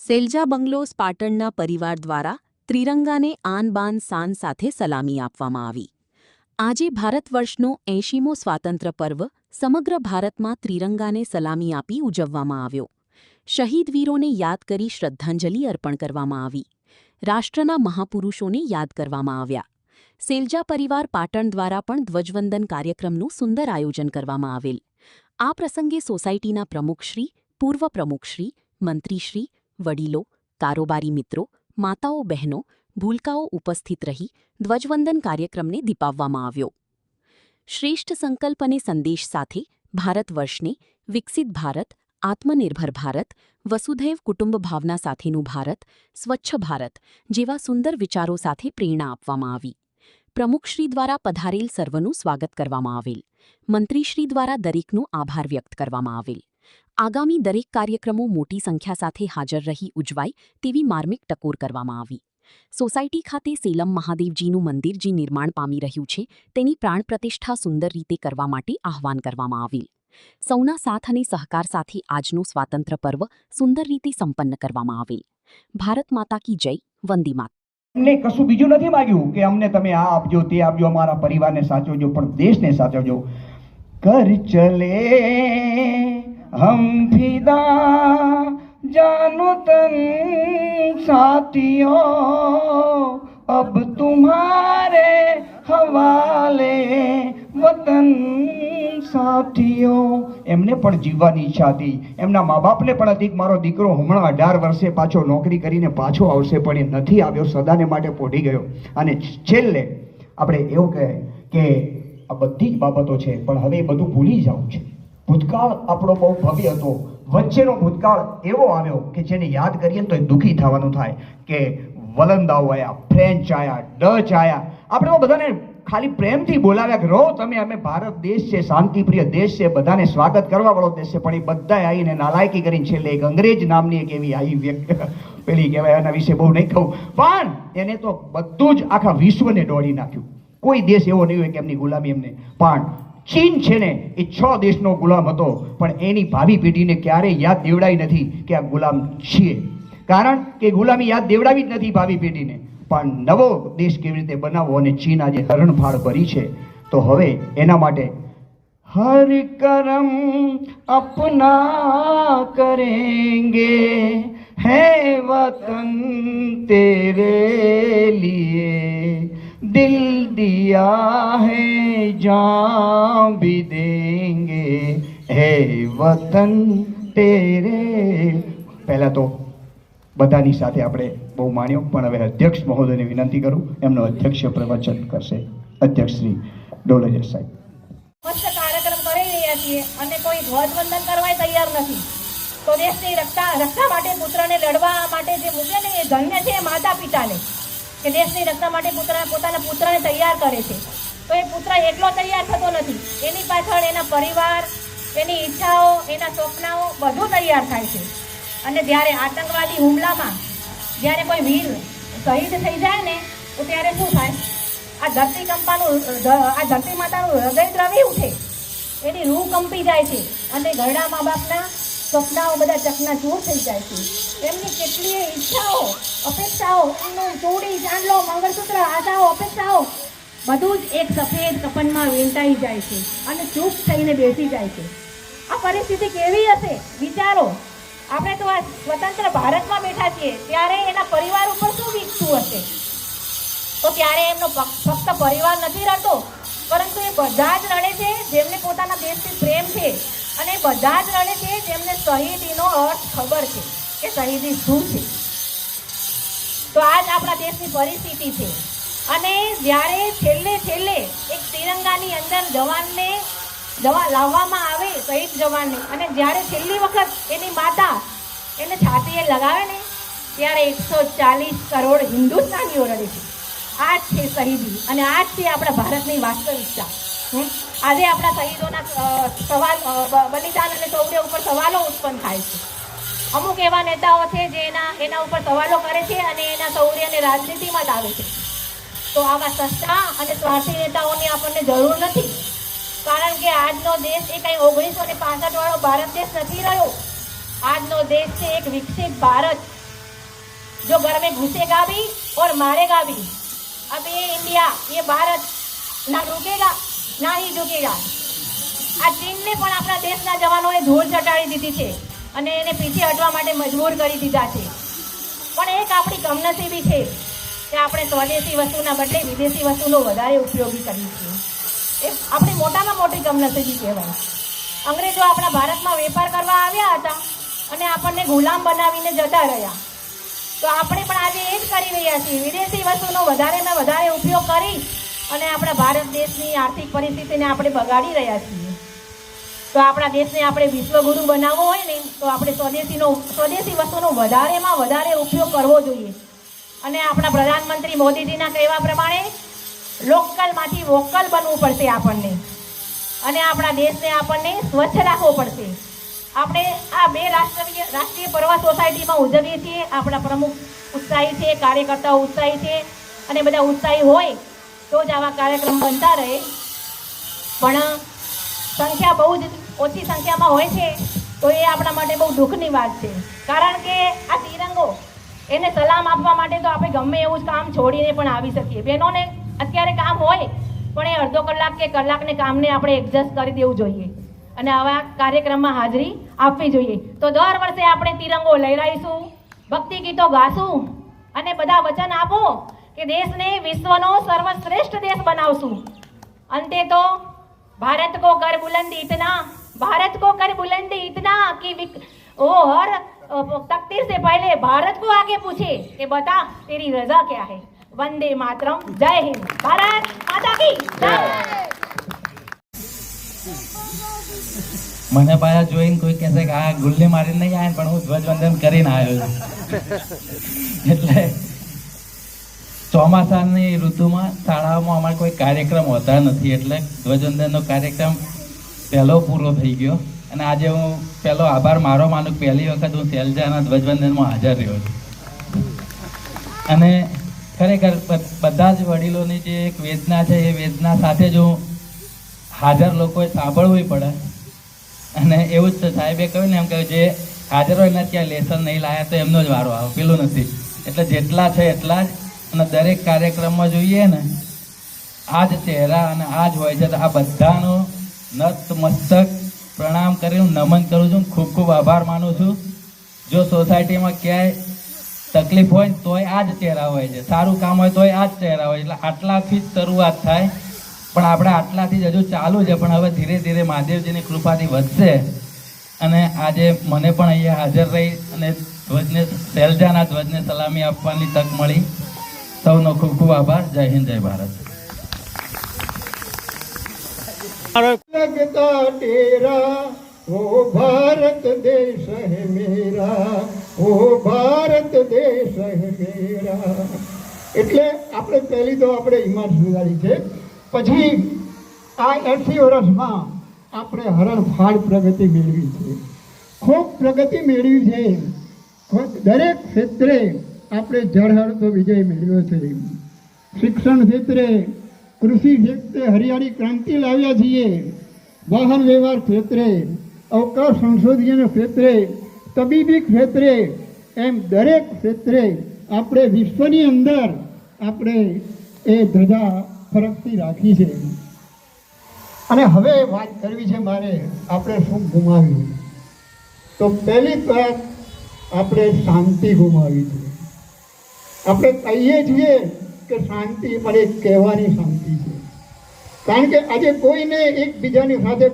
સેલ્જા bungalows પાટણના પરિવાર દ્વારા ત્રિરંગાને આન બાન શાન સાથે સલામી આપવામાં આવી. આજે ભારત વર્ષનો 80મો સ્વાતંત્ર્ય પર્વ સમગ્ર ભારતમાં ત્રિરંગાને સલામી આપી ઉજવવામાં આવ્યો. શહીદ વીરોને યાદ કરી શ્રદ્ધાંજલિ અર્પણ કરવામાં આવી. રાષ્ટ્રના મહાપુરુષોને યાદ કરવામાં આવ્યા. સેલ્જા પરિવાર પાટણ દ્વારા પણ ધ્વજવંદન કાર્યક્રમનું સુંદર આયોજન કરવામાં આવેલ. આ પ્રસંગે સોસાયટીના પ્રમુખશ્રી, પૂર્વ પ્રમુખશ્રી, મંત્રીશ્રી, વડીલો, કારોબારી મિત્રો, માતાઓ બહેનો, ભૂલકાઓ ઉપસ્થિત રહી ધ્વજવંદન કાર્યક્રમને દીપાવવામાં આવ્યો. શ્રેષ્ઠ સંકલ્પ અને સંદેશ સાથે ભારત વર્ષને વિકસિત ભારત, આત્મનિર્ભર ભારત, વસુધૈવ કુટુંબ ભાવના સાથેનું ભારત, સ્વચ્છ ભારત જેવા સુંદર વિચારો સાથે પ્રેરણા આપવામાં આવી. પ્રમુખશ્રી દ્વારા પધારેલ સર્વનું સ્વાગત કરવામાં આવેલ. મંત્રીશ્રી દ્વારા દરેકનો આભાર વ્યક્ત કરવામાં આવેલ. આગામી દરેક કાર્યક્રમો મોટી સંખ્યા સાથે હાજર રહી ઉજવાય તેવી માર્મિક ટકોર કરવામાં આવી. સોસાયટી ખાતે સેલમ મહાદેવજીનું મંદિર જે નિર્માણ પામી રહ્યું છે તેની પ્રાણ પ્રતિષ્ઠા સુંદર રીતે કરવા માટે આહ્વાન કરવામાં આવેલ. સૌના સાથ અને સહકાર સાથે આજનો સ્વાતંત્ર્ય પર્વ સુંદર રીતે સંપન્ન કરવામાં આવેલ. ભારત માતા કી જય, વંદે માતરમ. એમને કશું બીજું નથી માંગ્યું કે અમને તમે આ આપજો, તે આપજો, અમારા પરિવારને સાચવજો, પણ દેશને સાચવજો. કર ચલે હમ ફિદા જાનો તન સાથિયો, અબ તુમ્હારે હવાલે વતન સાથિયો. એમને પણ જીવવાની ઈચ્છા હતી, એમના મા બાપને પણ હતી કે મારો દીકરો હમણાં 18 વર્ષે પાછો નોકરી કરીને પાછો આવશે, પણ એ નથી આવ્યો, સદાને માટે પોઢી ગયો. અને છેલ્લે આપણે એવું કહે કે આ બધી જ બાબતો છે, પણ હવે એ બધું ભૂલી જવું છે. ભૂતકાળ આપણો બહુ ભવ્ય હતો, વચ્ચેનો ભૂતકાળ એવો આવ્યો કે જેને યાદ કરીએ તો એ દુઃખી થવાનું થાય કે વલંદાઓ આવ્યા, ફ્રેન્ચ આવ્યા, ડચ આવ્યા. આપણે તો બધાને ખાલી પ્રેમથી બોલાવ્યા કે રહો તમે, અમે ભારત દેશ છે, શાંતિપ્રિય દેશ છે, બધાને સ્વાગત કરવા વાળો દેશ છે, પણ એ બધાએ આવીને નાલાયકી કરીને છેલ્લે એક અંગ્રેજ નામની એક એવી આવી વ્યક્તિ, પેલી કહેવાય, એના વિશે બહુ નહીં કહું, પણ એને તો બધું જ આખા વિશ્વને દોડી નાખ્યું. કોઈ દેશ એવો નહીં હોય કે એમની ગુલામી એમને. પણ ચીન છે ને એ 6 દેશનો ગુલામ હતો, પણ એની ભાવિ પેઢીને ક્યારેય યાદ દેવડાવી નથી કે આ ગુલામ છીએ. કારણ કે ગુલામી યાદ દેવડાવી જ નથી ભાવિ પેઢીને. પણ નવો દેશ કેવી રીતે બનાવવો, અને ચીન આજે હરણફાળ ભરી છે, તો હવે એના માટે હર કરમ અપના કરેંગે હૈ વતન તેરે લીએ, દિલ દિયા હૈ જાન ભી દેંગે હૈ વતન તેરે. પહેલા તો બધાની સાથે આપણે બહુ માન્યો, પણ હવે અધ્યક્ષ મહોદયને વિનંતી કરું, એમનો અધ્યક્ષ પ્રવચન કરશે અધ્યક્ષ શ્રી ડોલેજર સાહેબ. મસ્ત કાર્યક્રમ કરી રહ્યા છીએ અને કોઈ ધ્વજવંદન કરવા તૈયાર નથી. તો દેશની રક્ષા માટે પુત્રને લડવા માટે જે મૂકે ને એ ધન્ય છે માતા પિતાને, કે દેશની રક્ષા માટે પોતાના પુત્રને તૈયાર કરે છે. તો એ પુત્ર એકલો તૈયાર થતો નથી, એની પાછળ એના પરિવાર, એની ઈચ્છાઓ, એના સ્વપ્નાઓ બધું તૈયાર થાય છે. અને જ્યારે આતંકવાદી હુમલામાં જ્યારે કોઈ વીર શહીદ થઈ જાય ને, તો ત્યારે શું થાય? આ ધરતી માતાનું હૃદય દ્રવી ઉઠે, એની રૂહ કંપી જાય છે, અને ઘરડા મા બાપના સ્વપ્નાઓ બધા ચકનાચૂર થઈ જાય છે. એમની કેટલીય ઈચ્છાઓ, અપેક્ષાઓ, એમનું ચૂડી, ચાંદલો, મંગળસૂત્ર, આશાઓ, અપેક્ષાઓ બધું જ એક સફેદ કફનમાં વેંટાઈ જાય છે અને ચૂપ થઈને બેસી જાય છે. આ પરિસ્થિતિ કેવી હશે વિચારો. આપણે તો આ સ્વતંત્ર ભારતમાં બેઠા છીએ, ત્યારે એના પરિવાર ઉપર શું વીતતું હશે? તો ત્યારે એમનો ફક્ત પરિવાર નથી રડતો, પરંતુ એ બધા જ રડે છે જેમને પોતાના દેશથી પ્રેમ છે, અને બધા જ રડે છે જેમને શહીદીનો અર્થ ખબર છે કે શહીદી શું છે. તો આ જ આપણા દેશની પરિસ્થિતિ છે. અને જ્યારે છેલ્લે એક તિરંગાની અંદર જવાનને લાવવામાં આવે, શહીદ જવાનને, અને જ્યારે છેલ્લી વખત એની માતા એને છાતીએ લગાવે ને, ત્યારે 140 કરોડ હિન્દુસ્તાનીઓ રડે છે. આ જ છે શહીદી, અને આ જ છે આપણા ભારતની વાસ્તવિકતા. આજે આપણા શહીદોના બલિદાન અને શૌર્ય ઉપર સવાલો ઉત્પન્ન થાય છે. અમુક એવા નેતાઓ છે જે એના ઉપર સવાલો કરે છે અને એના શૌર્યને રાજનીતિમાં લાવે છે. તો આવા સસ્તા અને સ્વાર્થી નેતાઓની આપણને જરૂર નથી. કારણ કે આજનો દેશ એ કંઈ 1965 વાળો ભારત દેશ નથી રહ્યો. આજનો દેશ છે એક વિકસિત ભારત, जो घर में घुसेगा भी और मारेगा भी। अब ये इंडिया, ये भारत ना रुकेगा ना ही झुकेगा। આ ચીનને પણ આપણા દેશના જવાનોએ ધૂળ ચટાડી દીધી છે અને એને પીછે હટવા માટે મજબૂર કરી દીધા છે। પણ એક આપણી કમનસીબી છે કે આપણે સ્વદેશી વસ્તુના બદલે વિદેશી વસ્તુનો વધારે ઉપયોગી કરીએ છીએ। એ આપણી મોટામાં મોટી કમનસીબી કહેવાય। અંગ્રેજો આપણા ભારતમાં વેપાર કરવા આવ્યા હતા અને આપણને ગુલામ બનાવીને જતા રહ્યા। તો આપણે પણ આજે એ જ કરી રહ્યા છીએ, વિદેશી વસ્તુનો વધારેમાં વધારે ઉપયોગ કરી અને આપણા ભારત દેશની આર્થિક પરિસ્થિતિને આપણે બગાડી રહ્યા છીએ। તો આપણા દેશને આપણે વિશ્વગુરુ બનાવવો હોય ને તો આપણે સ્વદેશી વસ્તુનો વધારેમાં વધારે ઉપયોગ કરવો જોઈએ। અને આપણા પ્રધાનમંત્રી મોદીજીના કહેવા પ્રમાણે લોકલમાંથી વોકલ બનવું પડશે આપણને અને આપણા દેશને આપણને સ્વચ્છ રાખવો પડશે। આપણે આ બે રાષ્ટ્રીય પર્વ સોસાયટીમાં ઉજવીએ છીએ। આપણા પ્રમુખ ઉત્સાહી છે, કાર્યકર્તાઓ ઉત્સાહી છે અને બધા ઉત્સાહી હોય તો જ આવા કાર્યક્રમ બનતા રહે। પણ સંખ્યા બહુ જ ઓછી સંખ્યામાં હોય છે તો એ આપણા માટે બહુ દુઃખની વાત છે। કારણ કે આ તિરંગો એને સલામ આપવા માટે તો આપણે ગમે એવું જ કામ છોડીને પણ આવી શકીએ। બહેનોને અત્યારે કામ હોય પણ એ અડધો કલાક કે કલાકને કામને આપણે એડજસ્ટ કરી દેવું જોઈએ અને આવા કાર્યક્રમમાં હાજરી આપવી જોઈએ। તો દર વર્ષે આપણે તિરંગો લહેરાઈશું, ભક્તિ ગીતો ગાશું અને બધા વચન આપો કે દેશને વિશ્વનો સર્વશ્રેષ્ઠ દેશ બનાવશું। અંતે તો भारत को कर बुलंदी इतना कि वो हर तकदीर से पहले भारत को आगे पूछे कि बता तेरी रजा क्या है। वंदे मातरम, जय हिंद, भारत माता की जय। મને પાછા જોઈને કોઈ કહેશે કે આ ગુલ્લી મારીને નહીં આવે પણ હું ધ્વજવંદન કરીને આવ્યો છું। એટલે ચોમાસાની ઋતુમાં શાળાઓમાં અમારે કોઈ કાર્યક્રમ હોતા નથી એટલે ધ્વજવંદનનો કાર્યક્રમ પહેલો પૂરો થઈ ગયો અને આજે હું પહેલો આભાર મારો માનું કે પહેલી વખત હું શૈલજાના ધ્વજવંદનમાં હાજર રહ્યો છું। અને ખરેખર બધા જ વડીલોની જે એક વેદના છે એ વેદના સાથે જ હું હાજર લોકોએ સાંભળવું પડે અને એવું જ સાહેબે કહ્યું ને એમ કહ્યું જે હાજર હોય ને ત્યાં લેસન નહીં લાયા તો એમનો જ વારો આવે, પેલું નથી। એટલે જેટલા છે એટલા જ અને દરેક કાર્યક્રમમાં જોઈએ ને આ જ ચહેરા અને આ જ હોય છે। તો આ બધાનો નતમસ્તક પ્રણામ કરી હું નમન કરું છું, ખૂબ ખૂબ આભાર માનું છું। જો સોસાયટીમાં ક્યાંય તકલીફ હોય તોય આ જ ચહેરા હોય છે, સારું કામ હોય તોય આ જ ચહેરા હોય। એટલે આટલાથી જ શરૂઆત થાય પણ આપણે આટલાથી જ હજુ ચાલુ છે પણ હવે ધીરે ધીરે મહાદેવજીની કૃપાથી વધશે। અને આજે મને પણ અહીંયા હાજર રહી અને ધ્વજને શૈલજાના ધ્વજને સલામી આપવાની તક મળી। સૌનો ખૂબ ખૂબ આભાર। જય હિન્દ, જય ભારત। लगता तेरा वो भारत देश है मेरा, वो भारत देश है मेरा। એટલે આપણે પહેલી તો આપણે હિમાત સુધારી છે, પછી આ 80 વર્ષમાં આપણે હરણફાળ પ્રગતિ મેળવી છે, ખૂબ પ્રગતિ મેળવી છે। દરેક ક્ષેત્રે આપણે ઝળહળતો વિજય મેળવ્યો છે। શિક્ષણ ક્ષેત્રે, કૃષિ ક્ષેત્રે હરિયાળી ક્રાંતિ લાવ્યા છીએ, વાહન વ્યવહાર ક્ષેત્રે, અવકાશ સંશોધન ક્ષેત્રે, તબીબી ક્ષેત્રે, એમ દરેક ક્ષેત્રે આપણે વિશ્વની અંદર આપણે એ ધજા ફરકતી રાખી છે। અને હવે વાત કરવી છે મારે આપણે શું ગુમાવ્યું। તો પહેલી વાત આપણે શાંતિ ગુમાવી છે। આપણે કહીએ છીએ કે શાંતિ પણ એક કહેવાની શાંતિ છે, કારણ કે આજે કોઈને એકબીજાની સાથે